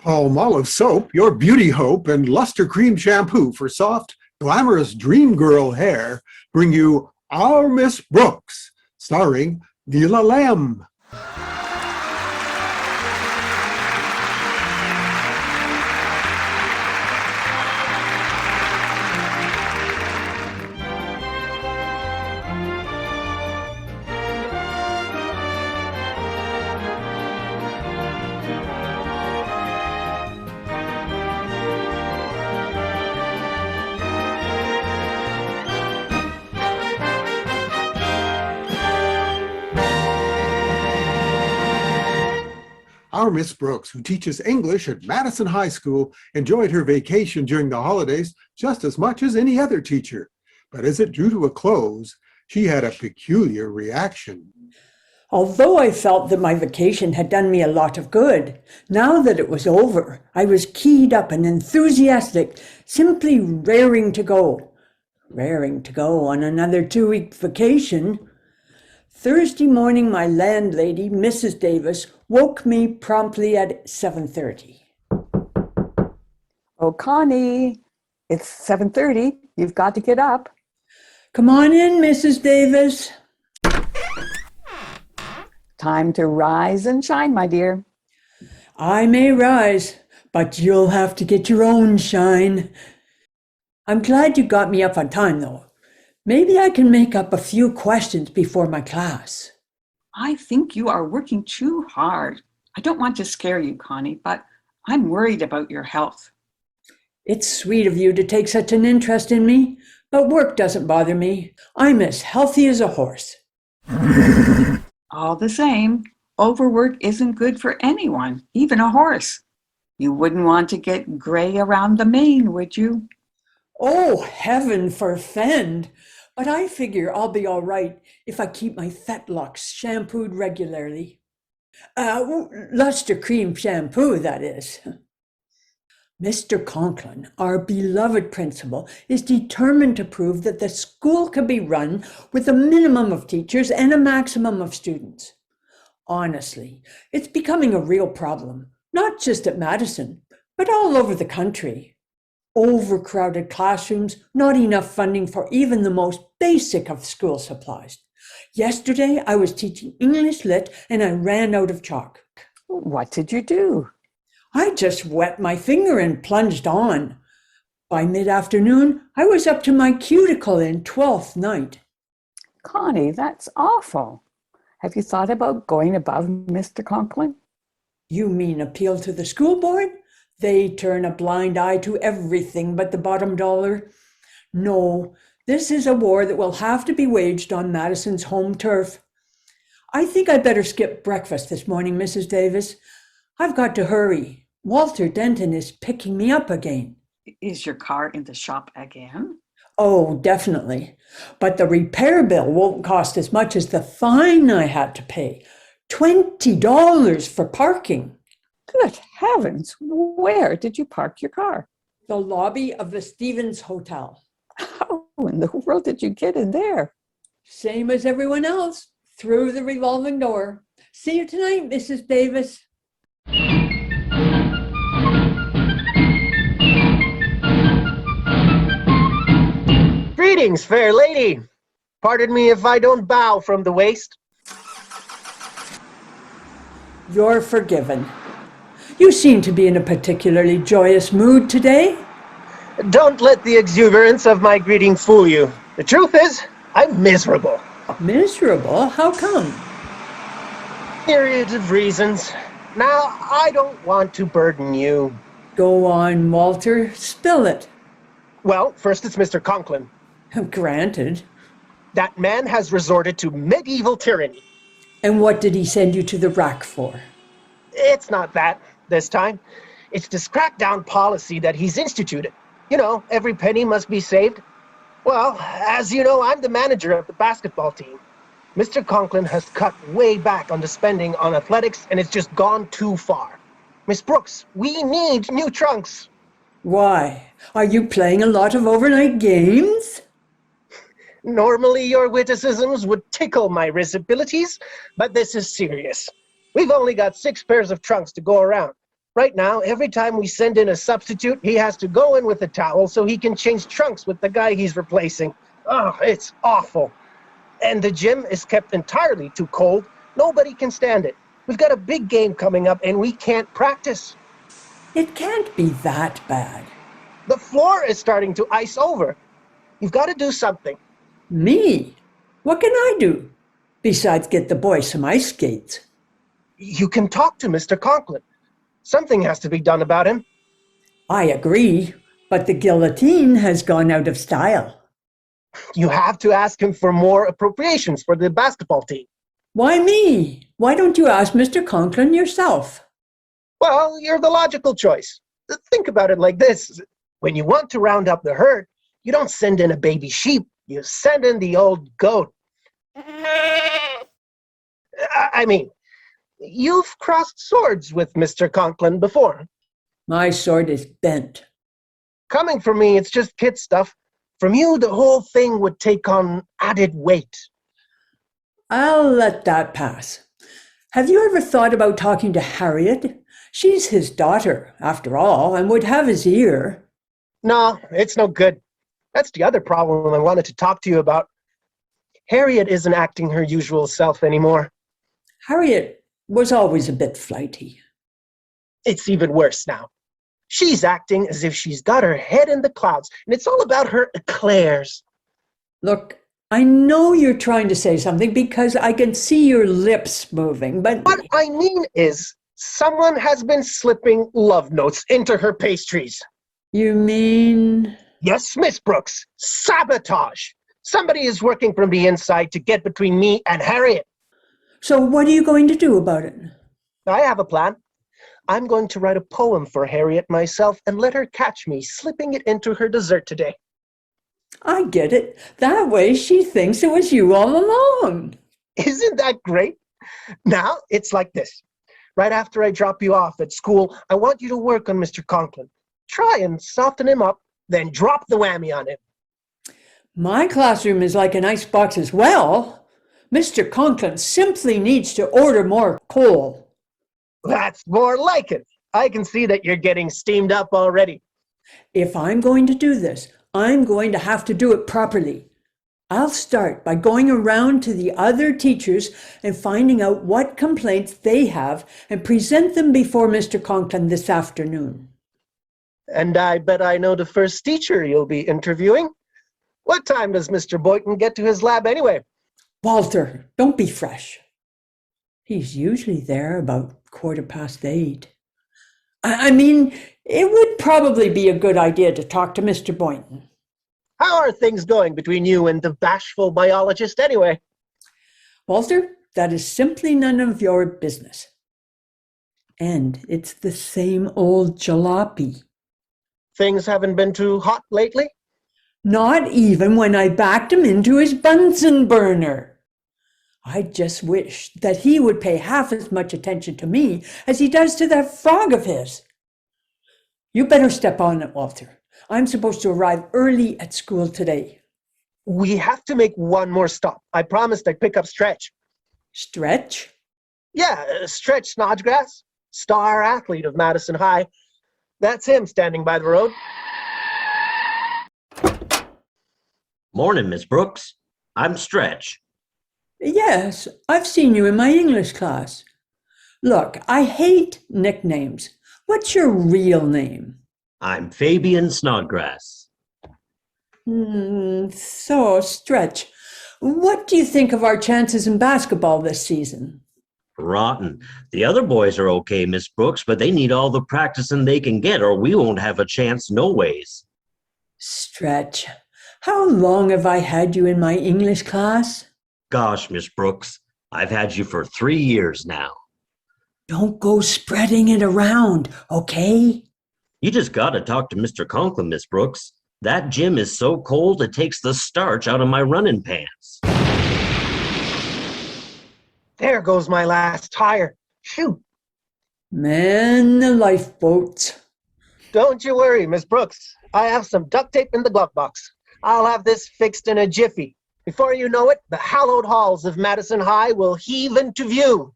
Palmolive soap, your beauty hope, and luster cream shampoo for soft, glamorous dream girl hair bring you Our Miss Brooks, starring Neela Lamb. Our Miss Brooks, who teaches English at Madison High School, enjoyed her vacation during the holidays just as much as any other teacher. But as it drew to a close, she had a peculiar reaction. Although I felt that my vacation had done me a lot of good, now that it was over, I was keyed up and enthusiastic, simply raring to go. Raring to go on another 2-week vacation. Thursday morning, my landlady, Mrs. Davis, woke me promptly at 7:30. Oh, Connie, it's 7:30. You've got to get up. Come on in, Mrs. Davis. Time to rise and shine, my dear. I may rise, but you'll have to get your own shine. I'm glad you got me up on time, though. Maybe I can make up a few questions before my class. I think you are working too hard. I don't want to scare you, Connie, but I'm worried about your health. It's sweet of you to take such an interest in me, but work doesn't bother me. I'm as healthy as a horse. All the same, overwork isn't good for anyone, even a horse. You wouldn't want to get gray around the mane, would you? Oh, heaven forfend! But I figure I'll be all right if I keep my fetlocks shampooed regularly. Luster cream shampoo, that is. Mr. Conklin, our beloved principal, is determined to prove that the school can be run with a minimum of teachers and a maximum of students. Honestly, it's becoming a real problem, not just at Madison, but all over the country. Overcrowded classrooms, not enough funding for even the most basic of school supplies. Yesterday, I was teaching English Lit and I ran out of chalk. What did you do? I just wet my finger and plunged on. By mid-afternoon, I was up to my cuticle in 12th night. Connie, that's awful. Have you thought about going above Mr. Conklin? You mean appeal to the school board? They turn a blind eye to everything but the bottom dollar. No, this is a war that will have to be waged on Madison's home turf. I think I'd better skip breakfast this morning, Mrs. Davis. I've got to hurry. Walter Denton is picking me up again. Is your car in the shop again? Oh, definitely. But the repair bill won't cost as much as the fine I had to pay. $20 for parking. Good heavens, where did you park your car? The lobby of the Stevens Hotel. How in the world did you get in there? Same as everyone else, through the revolving door. See you tonight, Mrs. Davis. Greetings, fair lady. Pardon me if I don't bow from the waist. You're forgiven. You seem to be in a particularly joyous mood today. Don't let the exuberance of my greeting fool you. The truth is, I'm miserable. Miserable? How come? Myriad of reasons. Now, I don't want to burden you. Go on, Walter. Spill it. Well, first it's Mr. Conklin. Granted. That man has resorted to medieval tyranny. And what did he send you to the rack for? It's not that this time. It's this crackdown policy that he's instituted. You know, every penny must be saved. Well, as you know, I'm the manager of the basketball team. Mr. Conklin has cut way back on the spending on athletics, and it's just gone too far. Miss Brooks, we need new trunks. Why? Are you playing a lot of overnight games? Normally your witticisms would tickle my risibilities, but this is serious. We've only got 6 pairs of trunks to go around. Right now, every time we send in a substitute, he has to go in with a towel so he can change trunks with the guy he's replacing. Oh, it's awful. And the gym is kept entirely too cold. Nobody can stand it. We've got a big game coming up and we can't practice. It can't be that bad. The floor is starting to ice over. You've got to do something. Me? What can I do? Besides get the boys some ice skates. You can talk to Mr. Conklin. Something has to be done about him. I agree, but the guillotine has gone out of style. You have to ask him for more appropriations for the basketball team. Why me? Why don't you ask Mr. Conklin yourself? Well, you're the logical choice. Think about it like this. When you want to round up the herd, you don't send in a baby sheep. You send in the old goat. I mean, you've crossed swords with Mr. Conklin before. My sword is bent. Coming from me, it's just kid stuff. From you, the whole thing would take on added weight. I'll let that pass. Have you ever thought about talking to Harriet? She's his daughter, after all, and would have his ear. No, it's no good. That's the other problem I wanted to talk to you about. Harriet isn't acting her usual self anymore. Harriet was always a bit flighty. It's even worse now. She's acting as if she's got her head in the clouds, and it's all about her eclairs. Look, I know you're trying to say something because I can see your lips moving, but... What I mean is, someone has been slipping love notes into her pastries. You mean... Yes, Miss Brooks, sabotage. Somebody is working from the inside to get between me and Harriet. So what are you going to do about it? I have a plan. I'm going to write a poem for Harriet myself and let her catch me slipping it into her dessert today. I get it. That way she thinks it was you all along. Isn't that great? Now, it's like this. Right after I drop you off at school, I want you to work on Mr. Conklin. Try and soften him up, then drop the whammy on him. My classroom is like an icebox as well. Mr. Conklin simply needs to order more coal. That's more like it. I can see that you're getting steamed up already. If I'm going to do this, I'm going to have to do it properly. I'll start by going around to the other teachers and finding out what complaints they have and present them before Mr. Conklin this afternoon. And I bet I know the first teacher you'll be interviewing. What time does Mr. Boynton get to his lab anyway? Walter, don't be fresh. He's usually there about 8:15. I mean, it would probably be a good idea to talk to Mr. Boynton. How are things going between you and the bashful biologist anyway? Walter, that is simply none of your business. And it's the same old jalopy. Things haven't been too hot lately? Not even when I backed him into his Bunsen burner. I just wish that he would pay half as much attention to me as he does to that frog of his. You better step on it, Walter. I'm supposed to arrive early at school today. We have to make one more stop. I promised I'd pick up Stretch. Stretch? Yeah, Stretch Snodgrass, star athlete of Madison High. That's him standing by the road. Morning, Miss Brooks. I'm Stretch. Yes, I've seen you in my English class. Look, I hate nicknames. What's your real name? I'm Fabian Snodgrass. So, Stretch, what do you think of our chances in basketball this season? Rotten. The other boys are okay, Miss Brooks, but they need all the practicing they can get or we won't have a chance no ways. Stretch, how long have I had you in my English class? Gosh, Miss Brooks, I've had you for 3 years now. Don't go spreading it around, okay? You just got to talk to Mr. Conklin, Miss Brooks. That gym is so cold it takes the starch out of my running pants. There goes my last tire. Shoot. Man, the lifeboats. Don't you worry, Miss Brooks. I have some duct tape in the glove box. I'll have this fixed in a jiffy. Before you know it, the hallowed halls of Madison High will heave into view.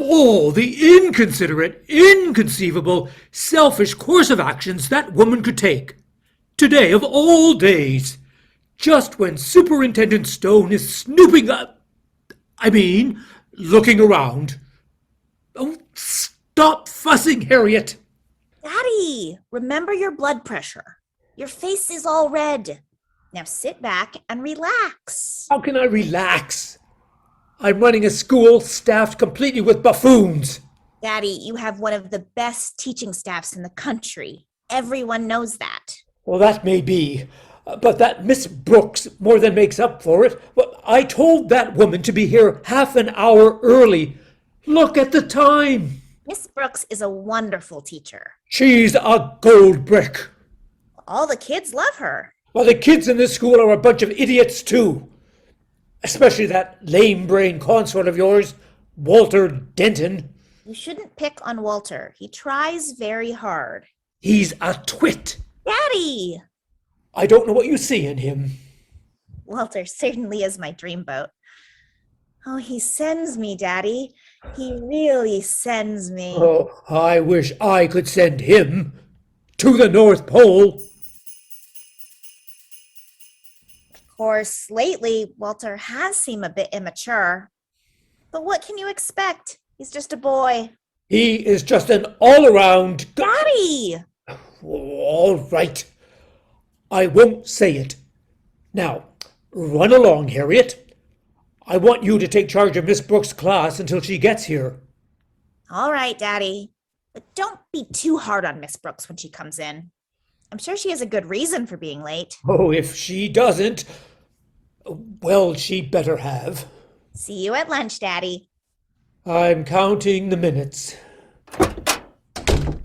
all the inconsiderate, inconceivable, selfish course of actions that woman could take. Today of all days, just when Superintendent Stone is snooping up, looking around. Oh, stop fussing, Harriet. Daddy, remember your blood pressure. Your face is all red. Now sit back and relax. How can I relax? I'm running a school staffed completely with buffoons. Daddy, you have one of the best teaching staffs in the country. Everyone knows that. Well, that may be, but that Miss Brooks more than makes up for it. Well, I told that woman to be here half an hour early. Look at the time. Miss Brooks is a wonderful teacher. She's a gold brick. All the kids love her. Well, the kids in this school are a bunch of idiots, too. Especially that lame-brain consort of yours, Walter Denton. You shouldn't pick on Walter. He tries very hard. He's a twit. Daddy! I don't know what you see in him. Walter certainly is my dreamboat. Oh, he sends me, Daddy. He really sends me. Oh, I wish I could send him to the North Pole. Of course, lately, Walter has seemed a bit immature. But what can you expect? He's just a boy. He is just an all-around... Daddy! All right. I won't say it. Now, run along, Harriet. I want you to take charge of Miss Brooks' class until she gets here. All right, Daddy. But don't be too hard on Miss Brooks when she comes in. I'm sure she has a good reason for being late. Oh, if she doesn't, well, she better have. See you at lunch, Daddy. I'm counting the minutes.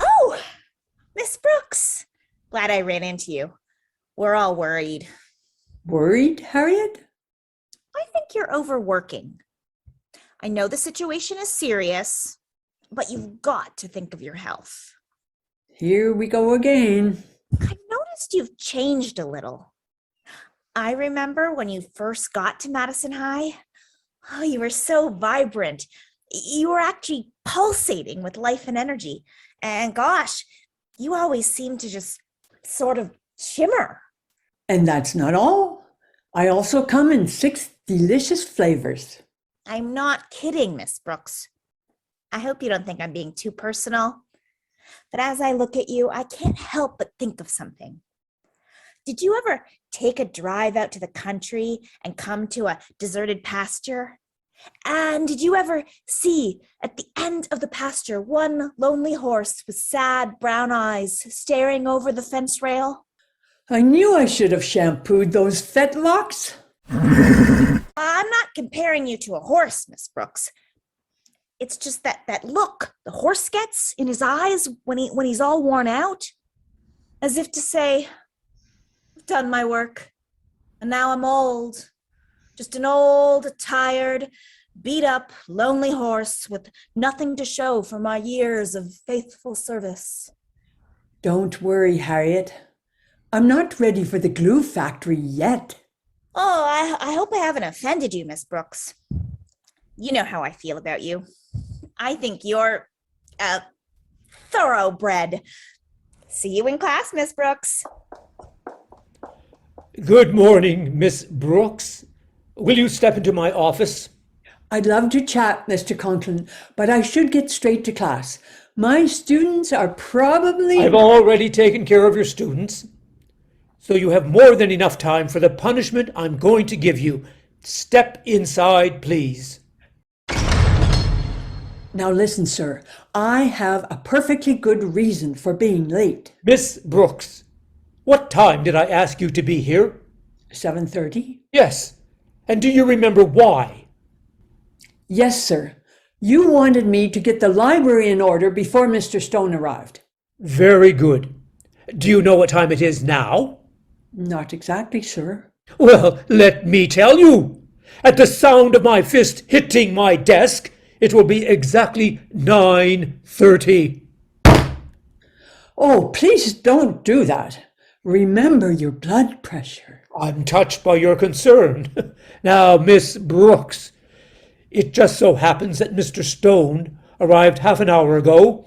Oh, Miss Brooks. Glad I ran into you. We're all worried. Worried, Harriet? I think you're overworking. I know the situation is serious, but you've got to think of your health. Here we go again. I've noticed you've changed a little. I remember when you first got to Madison High. Oh, you were so vibrant. You were actually pulsating with life and energy. And gosh, you always seemed to just sort of shimmer. And that's not all. I also come in 6 delicious flavors. I'm not kidding, Miss Brooks. I hope you don't think I'm being too personal. But as I look at you, I can't help but think of something. Did you ever take a drive out to the country and come to a deserted pasture? And did you ever see at the end of the pasture one lonely horse with sad brown eyes staring over the fence rail? I knew I should have shampooed those fetlocks. I'm not comparing you to a horse, Miss Brooks. It's just that look the horse gets in his eyes when he's all worn out, as if to say, I've done my work, and now I'm old. Just an old, tired, beat-up, lonely horse with nothing to show for my years of faithful service. Don't worry, Harriet. I'm not ready for the glue factory yet. Oh, I hope I haven't offended you, Miss Brooks. You know how I feel about you. I think you're a thoroughbred. See you in class, Miss Brooks. Good morning, Miss Brooks. Will you step into my office? I'd love to chat, Mr. Conklin, but I should get straight to class. My students are probably... I've already taken care of your students, so you have more than enough time for the punishment I'm going to give you. Step inside, please. Now listen, sir. I have a perfectly good reason for being late. Miss Brooks, what time did I ask you to be here? 7:30? Yes. And do you remember why? Yes, sir. You wanted me to get the library in order before Mr. Stone arrived. Very good. Do you know what time it is now? Not exactly, sir. Well, let me tell you. At the sound of my fist hitting my desk, it will be exactly 9:30. Oh, please don't do that. Remember your blood pressure. I'm touched by your concern. Now, Miss Brooks, it just so happens that Mr. Stone arrived half an hour ago.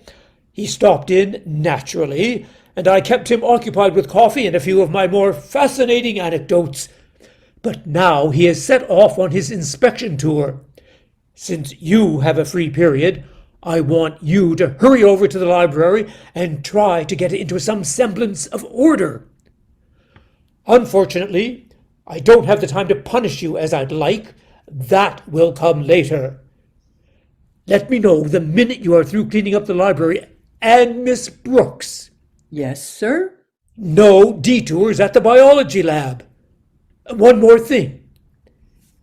He stopped in, naturally, and I kept him occupied with coffee and a few of my more fascinating anecdotes. But now he has set off on his inspection tour. Since you have a free period, I want you to hurry over to the library and try to get it into some semblance of order. Unfortunately, I don't have the time to punish you as I'd like. That will come later. Let me know the minute you are through cleaning up the library. And Miss Brooks, Yes, sir? no detours at the biology lab. One more thing.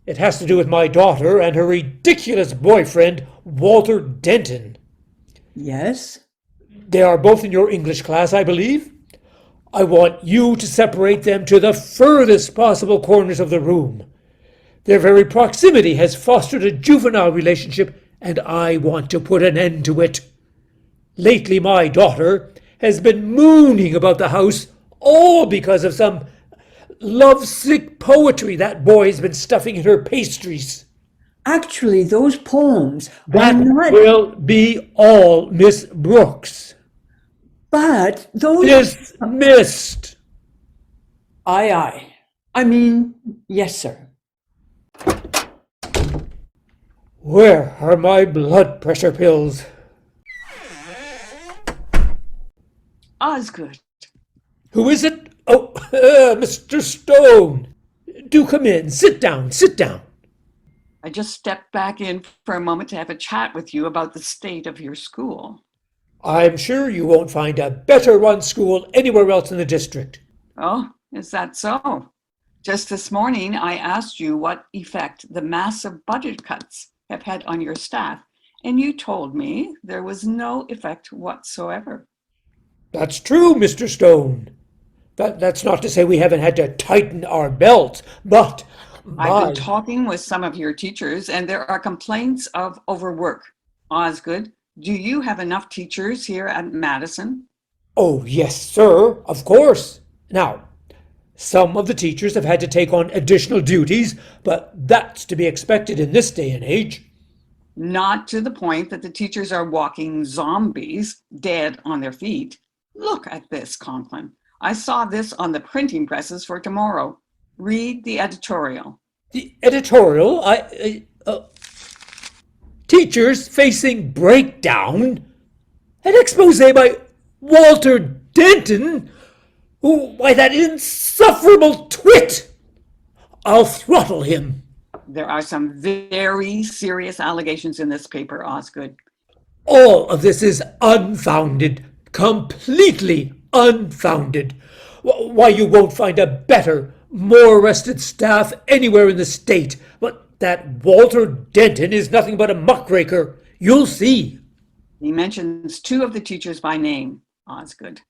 It has to do with my daughter and her ridiculous boyfriend, Walter Denton. Yes? They are both in your English class, I believe. I want you to separate them to the furthest possible corners of the room. Their very proximity has fostered a juvenile relationship, and I want to put an end to it. Lately, my daughter has been mooning about the house, all because of some lovesick poetry that boy's been stuffing in her pastries. Actually, those poems are That not. will be all, Miss Brooks. But those. Dismissed. Aye, aye. I mean, yes, sir. Where are my blood pressure pills? Osgood. Who is it? Oh, Mr. Stone. Do come in. Sit down, sit down. I just stepped back in for a moment to have a chat with you about the state of your school. I'm sure you won't find a better run school anywhere else in the district. Oh, is that so? Just this morning, I asked you what effect the massive budget cuts have had on your staff, and you told me there was no effect whatsoever. That's true, Mr. Stone. That's not to say we haven't had to tighten our belts, but I've been talking with some of your teachers, and there are complaints of overwork. Osgood, do you have enough teachers here at Madison? Oh, yes, sir, of course. Now, some of the teachers have had to take on additional duties, but that's to be expected in this day and age. Not to the point that the teachers are walking zombies, dead on their feet. Look at this, Conklin. I saw this on the printing presses for tomorrow. Read the editorial. The editorial, teachers facing breakdown? An expose by Walter Denton? Why, that insufferable twit! I'll throttle him. There are some very serious allegations in this paper, Osgood. All of this is unfounded, completely unfounded. Why, you won't find a better, more rested staff anywhere in the state. But that Walter Denton is nothing but a muckraker. You'll see. He mentions two of the teachers by name, Osgood.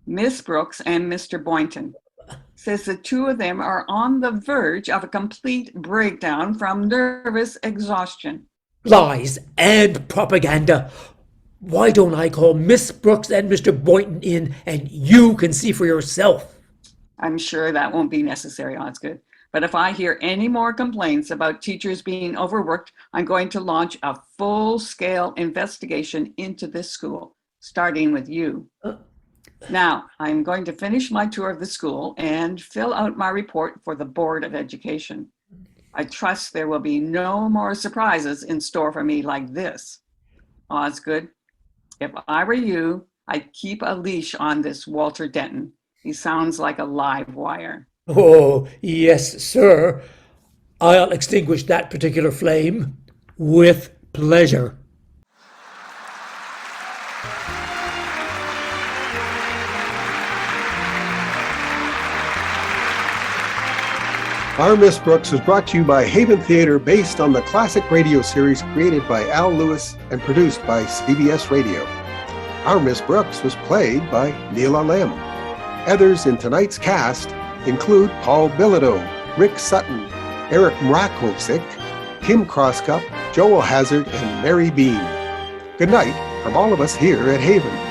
Miss Brooks and Mr. Boynton. Says the two of them are on the verge of a complete breakdown from nervous exhaustion. Lies and propaganda. Why don't I call Miss Brooks and Mr. Boynton in, and you can see for yourself? I'm sure that won't be necessary, Osgood. But if I hear any more complaints about teachers being overworked, I'm going to launch a full-scale investigation into this school, starting with you. Now, I'm going to finish my tour of the school and fill out my report for the Board of Education. I trust there will be no more surprises in store for me like this. Osgood, if I were you, I'd keep a leash on this Walter Denton. He sounds like a live wire. Oh, yes, sir. I'll extinguish that particular flame with pleasure. Our Miss Brooks was brought to you by Haven Theater, based on the classic radio series created by Al Lewis and produced by CBS Radio. Our Miss Brooks was played by Neela Lim. Others in tonight's cast include Paul Bilodeau, Rick Sutton, Eric Mrakovic, Kim Crosscup, Joel Hazard, and Mary Bean. Good night from all of us here at Haven.